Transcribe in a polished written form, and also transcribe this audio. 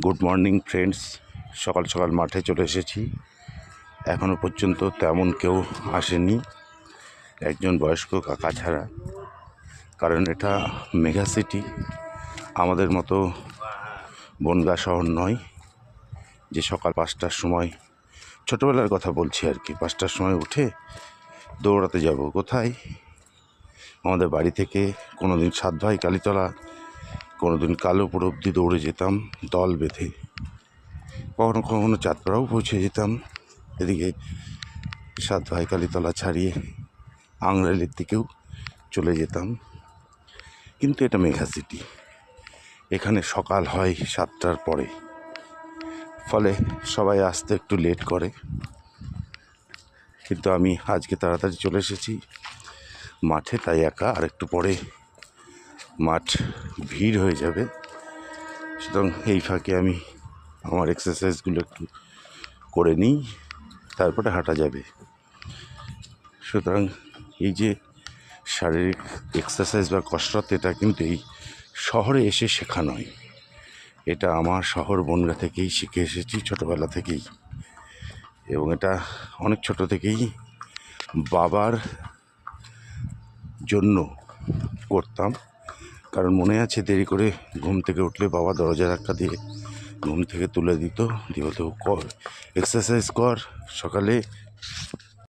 Good morning friends. সকাল সকাল মাঠে চলে এসেছি। এখনও পর্যন্ত তেমন কেউ আসেনি, একজন বয়স্ক কাকা ছাড়া। কারণ এটা মেগা সিটি, আমাদের মতো বনগাঁ শহর নয় যে সকাল 5টার সময়, ছোটোবেলার কথা বলছি আর কি, 5টার সময় উঠে দৌড়াতে যাব। কোথায়? আমাদের বাড়ি থেকে কোনো দিন 7 ভাই কালীতলা, কোনো দিন কালোপুর অবধি দৌড়ে যেতাম দল বেঁধে। কখনো কখনো চাঁদপাড়াও পৌঁছে যেতাম। এদিকে 7 ভাই কালীতলা ছাড়িয়ে আংরাইলের দিকেও চলে যেতাম। কিন্তু এটা মেগা সিটি, এখানে সকাল হয় 7টার পরে, ফলে সবাই আসতে একটু লেট করে। কিন্তু আমি আজকে তাড়াতাড়ি চলে এসেছি মাঠে, তাই একা, আর একটু পরে মাঠ ভিড় হয়ে যাবে। সুতরাং এই ফাঁকে আমি আমার এক্সারসাইজগুলো একটু করে নিই, তারপরে হাঁটা যাবে। সুতরাং এই যে শারীরিক এক্সারসাইজ বা কসরত, এটা কিন্তু এই শহরে এসে শেখা নয়, এটা আমার শহর বনগাঁ থেকেই শিখে এসেছি, ছোটোবেলা থেকেই। এবং এটা অনেক ছোট থেকেই বাবার জন্য করতাম। কারণ মনে আছে, দেরি করে ঘুম থেকে উঠলে বাবা দরজা ধাক্কা দিয়ে ঘুম থেকে তুলে দিত, দিয়ে বলতো, কর এক্সারসাইজ কর, সকালে